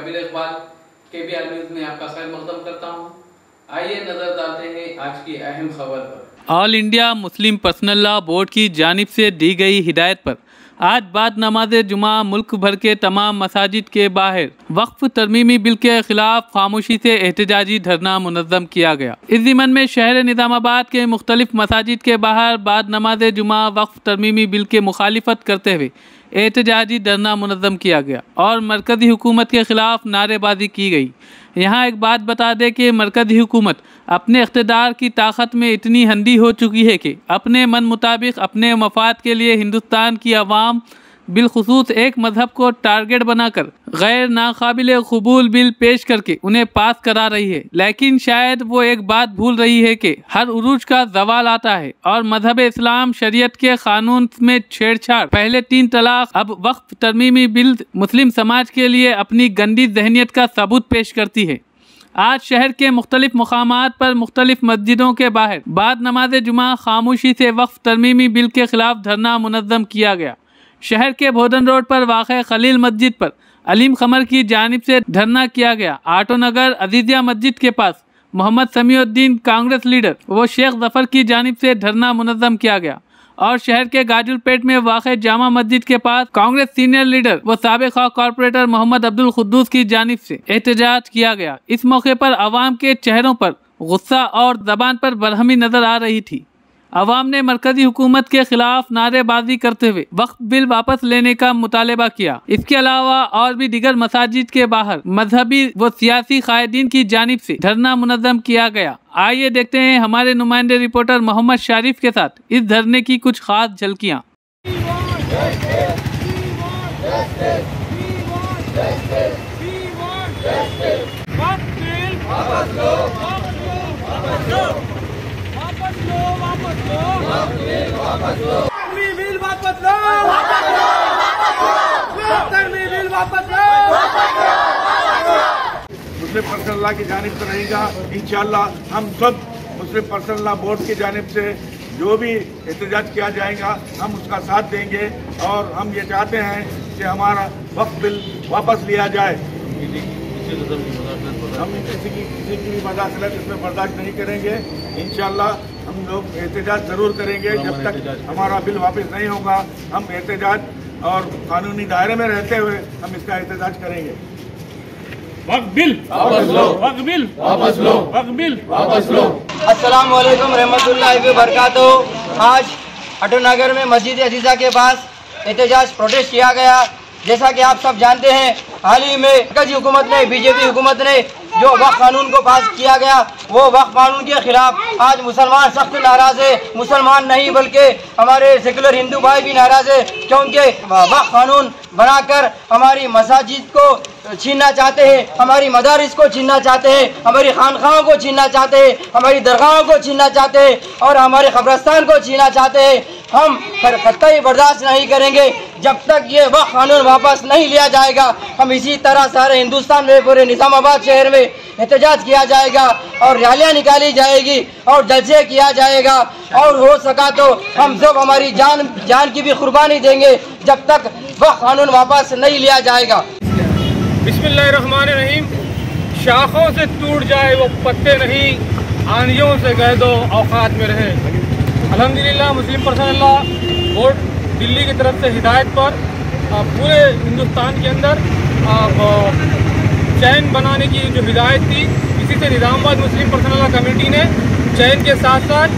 Nabeel Iqbal KBR news में आपका खैर मक़दम करता हूँ। आइए नज़र डालते हैं आज की अहम खबर पर। All India Muslim personal law board की जानिब से दी गई हिदायत पर आज बाद नमाज जुमा मुल्क भर के तमाम मसाजिद के बाहर वक्फ तरमीमी बिल के खिलाफ खामोशी से एहतजाजी धरना मुनज़्ज़म किया गया। इस ज़िमन में शहर निज़ामाबाद के मुख्तलिफ मसाजिद के बाहर बाद नमाज जुमा वक्फ तरमीमी बिल के मुखालिफत करते हुए एहतजाजी धरना मुनज़्ज़म किया गया और मरकज़ी हुकूमत के ख़िलाफ़ नारेबाजी की गई। यहाँ एक बात बता दें कि मरकज़ी हुकूमत अपने इक़्तिदार की ताकत में इतनी हंडी हो चुकी है कि अपने मन मुताबिक अपने मफाद के लिए हिंदुस्तान की आवाम बिलखुसूस एक मज़हब को टारगेट बनाकर गैर नाकाबिल कबूल बिल पेश करके उन्हें पास करा रही है। लेकिन शायद वो एक बात भूल रही है कि हर उरूज का ज़वाल आता है और मजहब इस्लाम शरीयत के कानून में छेड़छाड़, पहले 3 तलाक, अब वक्फ तरमीमी बिल मुस्लिम समाज के लिए अपनी गंदी जहनीत का सबूत पेश करती है। आज शहर के मुख्तलिफ मकामात पर मुख्तलिफ मस्जिदों के बाहर बाद नमाज जुमा खामोशी से वक्फ तरमीमी बिल के खिलाफ धरना मुनज़्ज़म किया गया। शहर के भोदन रोड पर वाक़े खलील मस्जिद पर अलीम खमर की जानिब से धरना किया गया। आटो नगर अजीज़िया मस्जिद के पास मोहम्मद समीउद्दीन कांग्रेस लीडर व शेख जफर की जानिब से धरना मुनज़्ज़म किया गया और शहर के गाजुलपेट में वाक़े जामा मस्जिद के पास कांग्रेस सीनियर लीडर व साबिक़ा कॉरपोरेटर मोहम्मद अब्दुल खुद्दूस की जानिब से एहतजाज किया गया। इस मौके पर आवाम के चेहरों पर गुस्सा और ज़बान पर बरहमी नजर आ रही थी। अवाम ने मरकजी हुकूमत के खिलाफ नारेबाजी करते हुए वक्फ बिल वापस लेने का मुतालबा किया। इसके अलावा और भी दीगर मसाजिद के बाहर मजहबी व सियासी कायदीन की जानिब से धरना मुनज़्ज़म किया गया। आइए देखते हैं हमारे नुमाइंदे रिपोर्टर मोहम्मद शारिफ के साथ इस धरने की कुछ खास झलकियाँ। मुस्लिम पर्सनल लॉ की जानिब से रहेगा। इंशाअल्लाह हम सब मुस्लिम पर्सनल लॉ बोर्ड की जानिब से जो भी एहतजाज किया जाएगा हम उसका साथ देंगे और हम ये चाहते हैं कि हमारा वक्फ बिल वापस लिया जाए। हम किसी की भी मदाखलत इसमें बर्दाश्त नहीं करेंगे। इंशाअल्लाह हम लोग एहतजाज जरूर करेंगे। जब तक हमारा बिल वापस नहीं होगा हम एहतजाज और कानूनी दायरे में रहते हुए हम इसका एहतजाज करेंगे। वक्फ बिल वापस लो, वक्फ बिल वापस लो, वक्फ बिल वापस लो। अस्सलाम वालेकुम रहमतुल्लाहि व बरकातहू। आज आटो नगर में मस्जिद अजीज़ा के पास एहतजाज प्रोटेस्ट किया गया। जैसा कि आप सब जानते हैं, हाल ही में मरकज़ी हुकूमत ने, बीजेपी हुकूमत ने जो वक्फ कानून को पास किया गया वो वक्फ कानून के खिलाफ आज मुसलमान सख्त नाराज है। मुसलमान नहीं बल्कि हमारे सेकुलर हिंदू भाई भी नाराज है, क्योंकि वक्फ कानून बनाकर हमारी मसाजिद को छीनना चाहते हैं, हमारी मदारिस को छीनना चाहते हैं, हमारी खानखाहों को छीनना चाहते हैं, हमारी दरगाहों को छीनना चाहते हैं और हमारे कब्रिस्तान को छीनना चाहते हैं। हम कतई बर्दाश्त नहीं करेंगे जब तक ये वक्फ कानून वापस नहीं लिया जाएगा। हम इसी तरह सारे हिंदुस्तान में, पूरे निज़ामाबाद शहर में एहतजाज किया जाएगा और रैलियाँ निकाली जाएगी और जलसे किया जाएगा और हो सका तो हम सब हमारी जान की भी कुर्बानी देंगे जब तक वक्फ कानून वापस नहीं लिया जाएगा। बिस्मिल्लाहिर्रहमानिर्रहीम। शाखों से टूट जाए वो पत्ते नहीं, आंधियों से कह दो औकात में रहे। अल्हम्दुलिल्लाह मुस्लिम पर्सनल लॉ बोर्ड दिल्ली की तरफ से हिदायत पर पूरे हिंदुस्तान के अंदर चैन बनाने की जो हिदायत थी, इसी से निज़ामाबाद मुस्लिम पर्सनल लॉ कमेटी ने चैन के साथ साथ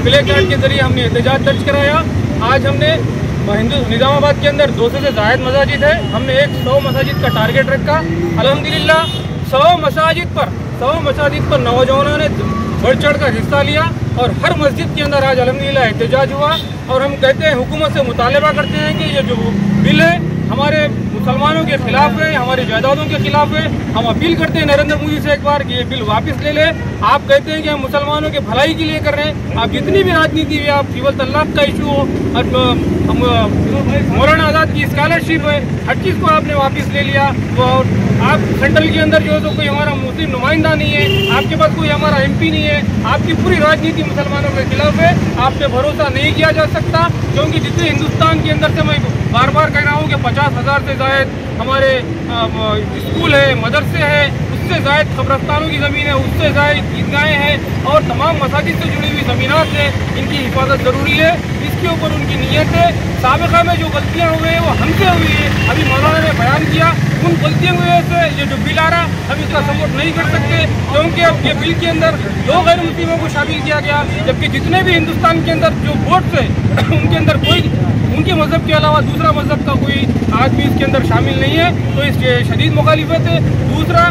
प्ले कार्ड के जरिए हमने एहतजाज दर्ज कराया। आज हमने निज़ामाबाद के अंदर 200 से ज़ायद मसाजिद है, हमने 100 मसाजिद का टारगेट रखा। अल्हम्दुलिल्लाह 100 मसाजिद पर नौजवानों ने बढ़ चढ़ कर हिस्सा लिया और हर मस्जिद के अंदर आज अल्हम्दुलिल्लाह एहतजाज हुआ। और हम कहते हैं, हुकूमत से मुतालबा करते हैं कि ये जो बिल है हमारे मुसलमानों के खिलाफ है, हमारी जायदादों के खिलाफ है। हम अपील करते हैं नरेंद्र मोदी से एक बार कि ये बिल वापस ले ले। आप कहते हैं कि हम मुसलमानों के भलाई के लिए कर रहे हैं। आप जितनी भी राजनीति है, आप सिविल तलाक का इशू हो, मौलाना आज़ाद की स्कॉलरशिप है, हर चीज़ को आपने वापस ले लिया। और आप सेंट्रल के अंदर जो है तो कोई हमारा मुस्लिम नुमाइंदा नहीं है, आपके पास कोई हमारा MP नहीं है। आपकी पूरी राजनीति मुसलमानों के खिलाफ है। आप पे भरोसा नहीं किया जा सकता, क्योंकि जितने हिंदुस्तान के अंदर से मैं बार बार कह रहा हूँ कि 50,000 से ज़ायद हमारे स्कूल है, मदरसे हैं, उससे ज़ायद कब्रस्तानों की ज़मीन है, उससे ज़ायद ईदगाहें हैं और तमाम मसाजिद से जुड़ी हुई ज़मीनात हैं, इनकी हिफाजत ज़रूरी है। इसके ऊपर उनकी नीयत है। साबिक़ा में जो गलतियाँ हुई हैं वो हमसे हुई है, अभी मौलाना ने बयान किया। उन गलतियों की वजह से ये जो बिल आ रहा हम इसका सपोर्ट नहीं कर सकते, क्योंकि अब ये बिल के अंदर 2 गैर मुस्लिमों को शामिल किया गया, जबकि जितने भी हिंदुस्तान के अंदर जो वोट्स है उनके अंदर कोई उनके मज़हब के अलावा दूसरा मज़हब का कोई आदमी इसके अंदर शामिल नहीं है। तो इसके शदीद मुखालिफत है। दूसरा,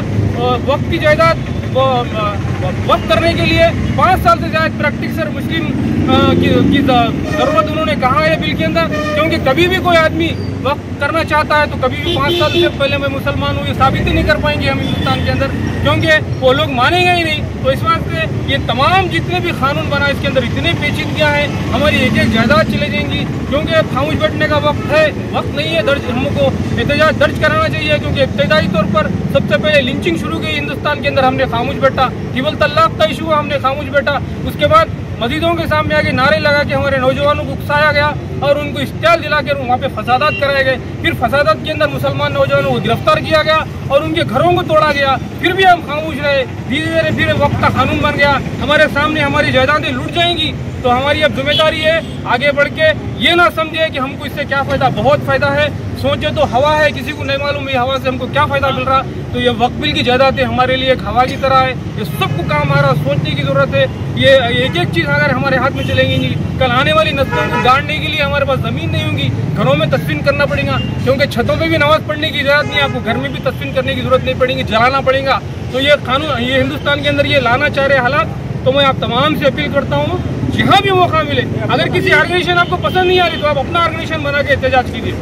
वक्त की जायदाद वक्त करने के लिए 5 साल से ज़्यादा प्रैक्टिसर मुस्लिम की ज़रूरत उन्होंने कहा है बिल के अंदर, क्योंकि कभी भी कोई आदमी वक्त करना चाहता है तो कभी भी 5 साल से पहले मैं मुसलमान हूँ ये साबित ही नहीं कर पाएंगे हम हिंदुस्तान के अंदर, क्योंकि वो लोग मानेंगे ही नहीं। तो इस वास्ते ये तमाम जितने भी कानून बना इसके अंदर इतने पेचीदगियाँ हैं, हमारी एक एक जायदाद चले जाएंगी, क्योंकि अब खामोश बैठने का वक्त है, वक्त नहीं है। हमको एहतजाज दर्ज कराना चाहिए, क्योंकि इब्तदाई तौर पर सबसे पहले लिंचिंग शुरू की हिंदुस्तान के अंदर, हमने खामोश बैठा। ट्रिपल तलाक का इशू हमने खामोश बैठा। उसके बाद मस्जिदों के सामने आके नारे लगा के हमारे नौजवानों को उकसाया गया और उनको इस्तेमाल दिला कर वहाँ पे फसादात कराए गए। फिर फसादात के अंदर मुसलमान नौजवानों को गिरफ्तार किया गया और उनके घरों को तोड़ा गया, फिर भी हम खामोश रहे। धीरे धीरे फिर वक्त का कानून बन गया, हमारे सामने हमारी जायदादें लूट जाएंगी। तो हमारी अब जिम्मेदारी है आगे बढ़ के ये ना समझे कि हमको इससे क्या फ़ायदा, बहुत फ़ायदा है। सोचे तो हवा है, किसी को नहीं मालूम ये हवा से हमको क्या फ़ायदा मिल रहा। तो ये वक्फ बिल की जायदादें हमारे लिए एक हवा की तरह है, ये सबको काम आ रहा, सोचने की ज़रूरत है। ये एक एक चीज़ अगर हमारे हाथ में चलेंगी नहीं, कल आने वाली नस्लों को गाड़ने के लिए हमारे पास ज़मीन नहीं होगी, घरों में तदफीन करना पड़ेगा, क्योंकि छतों पर भी नमाज़ पढ़ने की इजाज़त नहीं है, आपको घर में भी तदफीन करने की ज़रूरत नहीं पड़ेगी, जलाना पड़ेगा। तो ये कानून, ये हिंदुस्तान के अंदर ये लाना चाह रहे हालात। तो मैं आप तमाम से अपील करता हूँ, जहाँ भी मौका मिले, अगर किसी ऑर्गेनाइजेशन आपको पसंद नहीं आ रही तो आप अपना ऑर्गेनाइजेशन बना के एहतजाज कीजिए।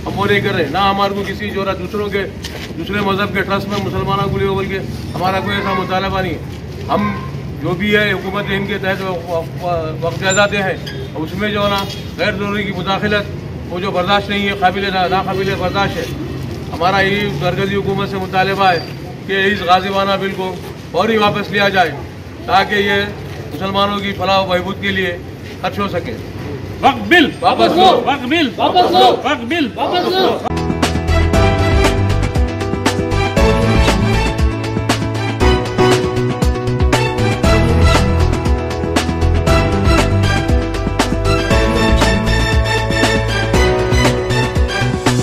हम वो नहीं कर रहे ना, हमारे को किसी जो दूसरे मज़हब के ट्रस्ट में मुसलमानों को लिए बोल के हमारा कोई ऐसा मुतालबा नहीं है। हम जो भी है हुकूमत इनके तहत वक्त जायदादें हैं, उसमें जो है ना गैर ज़रूरी की मुदाखलत वो जो बर्दाश्त नहीं है, नाकाबिल बर्दाश्त है। हमारा यही मरकज़ी हुकूमत से मुतालबा है कि इस गाज़िबाना बिल को फौरी वापस लिया जाए, ताकि ये मुसलमानों की फलाह व बहबूद के लिए खर्च हो सके। वक्फ बिल वापस लो, वक्फ बिल वापस लो, वक्फ बिल वापस लो।